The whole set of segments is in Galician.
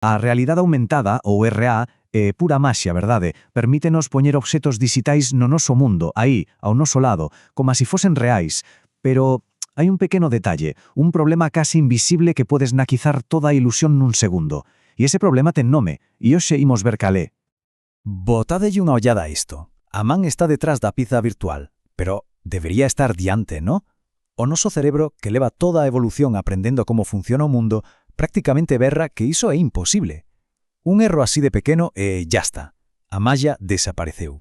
A realidade aumentada, ou RA, é pura maxia, verdade? Permítenos poñer obxetos digitais no noso mundo, aí, ao noso lado, como se fosen reais. Pero hai un pequeno detalle, un problema casi invisible que podes naquizar toda a ilusión nun segundo. E ese problema ten nome, e hoxe imos ver cal é. Botádelle unha ollada a isto. A man está detrás da pizza virtual, pero debería estar diante, ¿no? O noso cerebro, que leva toda a evolución aprendendo como funciona o mundo, prácticamente berra que iso é imposible. Un erro así de pequeno e ya está. A malla desapareceu.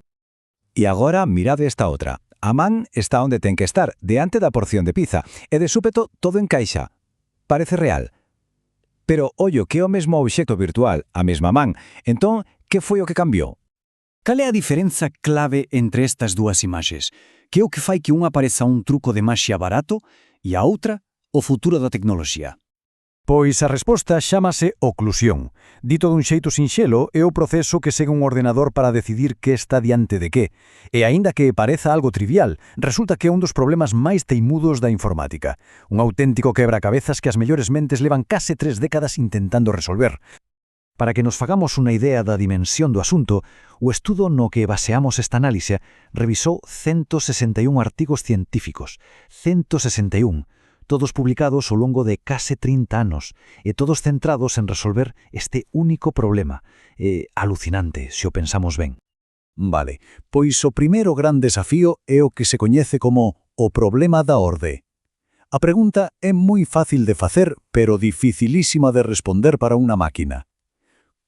E agora mirade esta outra. A man está onde ten que estar, diante da porción de pizza, e de súpeto todo encaixa. Parece real. Pero ollo que é o mesmo obxecto virtual, a mesma man. Entón, que foi o que cambiou? Cal é a diferenza clave entre estas dúas imaxes? Que é o que fai que unha pareza un truco de maxia barato e a outra o futuro da tecnoloxía? Pois a resposta chámase oclusión. Dito dun xeito sinxelo, é o proceso que segue un ordenador para decidir que está diante de que. E aínda que pareza algo trivial, resulta que é un dos problemas máis teimudos da informática. Un auténtico quebracabezas que as mellores mentes levan case 3 décadas intentando resolver. Para que nos fagamos unha idea da dimensión do asunto, o estudo no que baseamos esta análise revisou 161 artigos científicos. 161. Todos publicados ao longo de case 30 anos, e todos centrados en resolver este único problema. Alucinante, se o pensamos ben. Vale, pois o primeiro gran desafío é o que se coñece como o problema da orde. A pregunta é moi fácil de facer, pero dificilísima de responder para unha máquina.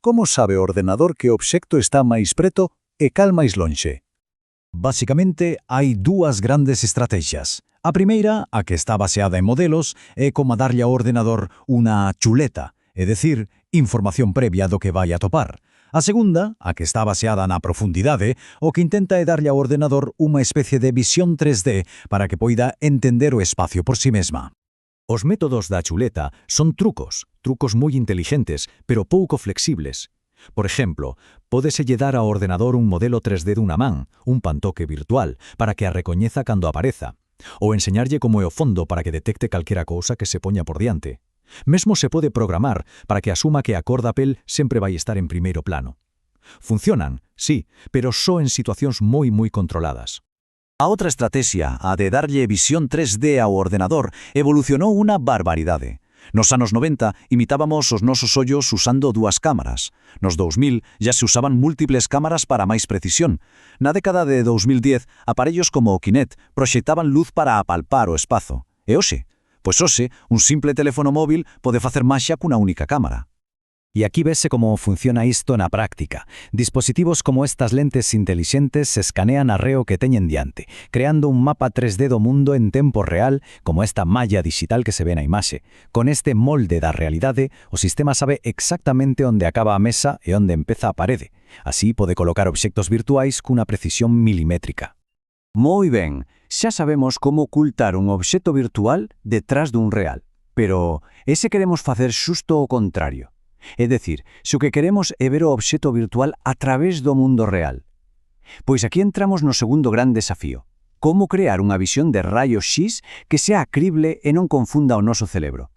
Como sabe o ordenador que o obxecto está máis preto e cal máis lonxe? Básicamente, hai dúas grandes estrategias. A primeira, a que está baseada en modelos, é como darlle ao ordenador unha chuleta, é dicir, información previa do que vai a topar. A segunda, a que está baseada na profundidade, o que intenta é darlle ao ordenador unha especie de visión 3D para que poida entender o espacio por si mesma. Os métodos da chuleta son trucos moi inteligentes, pero pouco flexibles. Por exemplo, pódeselle dar ao ordenador un modelo 3D dunha man, un pantoque virtual, para que a recoñeza cando apareza, ou enseñarlle como é o fondo para que detecte calquera cousa que se poña por diante. Mesmo se pode programar para que asuma que a cor da pel sempre vai estar en primeiro plano. Funcionan, sí, pero só en situacións moi controladas. A outra estrategia, a de darlle visión 3D ao ordenador, evolucionou unha barbaridade. Nos anos 90 imitábamos os nosos ollos usando dúas cámaras. Nos 2000 ya se usaban múltiples cámaras para máis precisión. Na década de 2010, aparellos como o Kinect proxectaban luz para apalpar o espazo. E hoxe? Pois hoxe, un simple teléfono móvil pode facer maxia cunha única cámara. E aquí vese como funciona isto na práctica. Dispositivos como estas lentes intelixentes se escanean arreo que teñen diante, creando un mapa 3D do mundo en tempo real, como esta malla digital que se ve na imaxe. Con este molde da realidade, o sistema sabe exactamente onde acaba a mesa e onde empeza a parede. Así pode colocar obxectos virtuais cunha precisión milimétrica. Moi ben, xa sabemos como ocultar un obxecto virtual detrás dun real. Pero, e se queremos facer xusto o contrario? É dicir, se o que queremos é ver o obxecto virtual a través do mundo real. Pois aquí entramos no segundo gran desafío. Como crear unha visión de rayos X que sea acrible e non confunda o noso cerebro.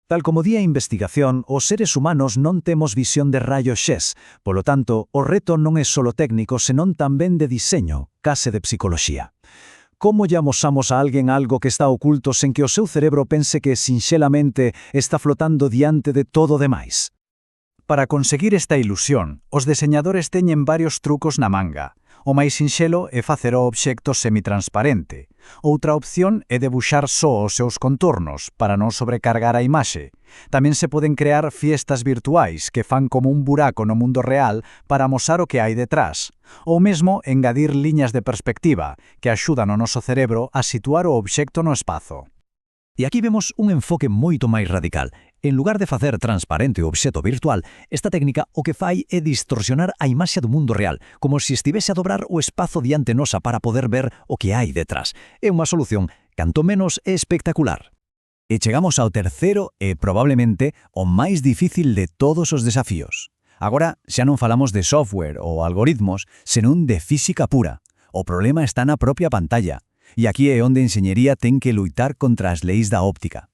Tal como di a investigación, os seres humanos non temos visión de rayos X. Polo tanto, o reto non é solo técnico, senón tamén de diseño, case de psicoloxía. Como lle amosamos a alguén algo que está oculto sen que o seu cerebro pense que sinxelamente está flotando diante de todo demais? Para conseguir esta ilusión, os deseñadores teñen varios trucos na manga. O máis sinxelo é facer o obxecto semitransparente. Outra opción é debuxar só os seus contornos, para non sobrecargar a imaxe. Tamén se poden crear fiestas virtuais que fan como un buraco no mundo real para amosar o que hai detrás. Ou mesmo engadir liñas de perspectiva, que axudan o noso cerebro a situar o obxecto no espazo. E aquí vemos un enfoque moito máis radical. En lugar de facer transparente o obxecto virtual, esta técnica o que fai é distorsionar a imaxe do mundo real, como se estivese a dobrar o espazo diante nosa para poder ver o que hai detrás. É unha solución, canto menos, espectacular. E chegamos ao terceiro e, probablemente, o máis difícil de todos os desafíos. Agora xa non falamos de software ou algoritmos, senón de física pura. O problema está na propia pantalla. E aquí é onde a enxeñería ten que luitar contra as leis da óptica.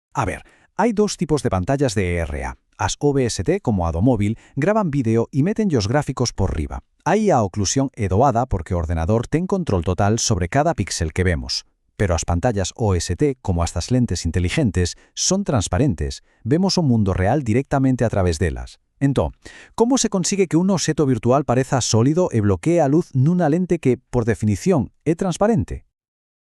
A ver, hai dous tipos de pantallas de RA. As OBST, como a do móvil, gravan vídeo e meten os gráficos por riba. Aí a oclusión é doada porque o ordenador ten control total sobre cada píxel que vemos. Pero as pantallas OST, como as das lentes inteligentes, son transparentes. Vemos o mundo real directamente a través delas. Entón, como se consigue que un obxeto virtual pareza sólido e bloquee a luz nunha lente que, por definición, é transparente?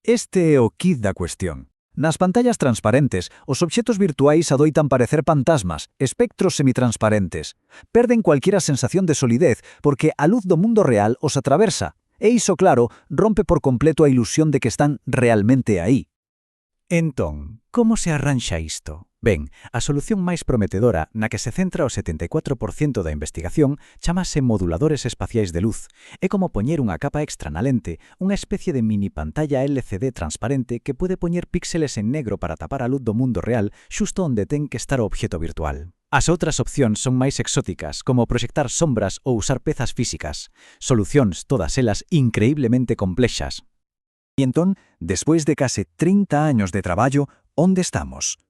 Este é o kit da cuestión. Nas pantallas transparentes, os obxetos virtuais adoitan parecer fantasmas, espectros semitransparentes. Perden cualquiera sensación de solidez porque a luz do mundo real os atraversa. E iso, claro, rompe por completo a ilusión de que están realmente aí. Entón, como se arranxa isto? Ben, a solución máis prometedora, na que se centra o 74% da investigación, chamase moduladores espaciais de luz. É como poñer unha capa extra na lente, unha especie de mini pantalla LCD transparente que pode poñer píxeles en negro para tapar a luz do mundo real xusto onde ten que estar o obxeto virtual. As outras opcións son máis exóticas, como proxectar sombras ou usar pezas físicas. Solucións, todas elas, increíblemente complexas. E entón, despois de case 30 años de traballo, onde estamos?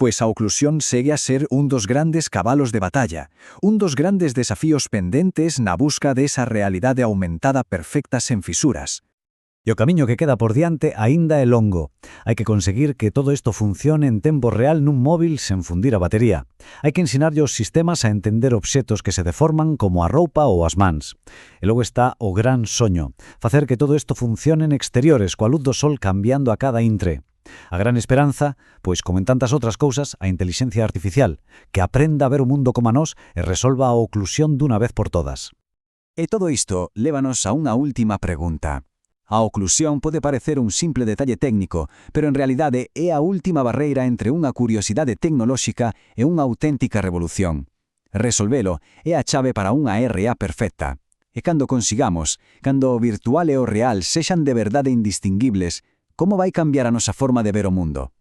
Pois a oclusión segue a ser un dos grandes cabalos de batalla, un dos grandes desafíos pendentes na busca desa realidade aumentada perfecta sen fisuras. E o camiño que queda por diante aínda é longo. Hai que conseguir que todo isto funcione en tempo real nun móvil sen fundir a batería. Hai que ensinarlle os sistemas a entender obxetos que se deforman como a roupa ou as mans. E logo está o gran soño, facer que todo isto funcione en exteriores coa luz do sol cambiando a cada intre. A gran esperanza, pois como en tantas outras cousas, a intelixencia artificial, que aprenda a ver o mundo como a nós e resolva a oclusión dunha vez por todas. E todo isto lévanos a unha última pregunta. A oclusión pode parecer un simple detalle técnico, pero en realidade é a última barreira entre unha curiosidade tecnolóxica e unha auténtica revolución. Resolvelo é a chave para unha RA perfecta. E cando consigamos, cando o virtual e o real sexan de verdade indistinguibles, como vai cambiar a nosa forma de ver o mundo?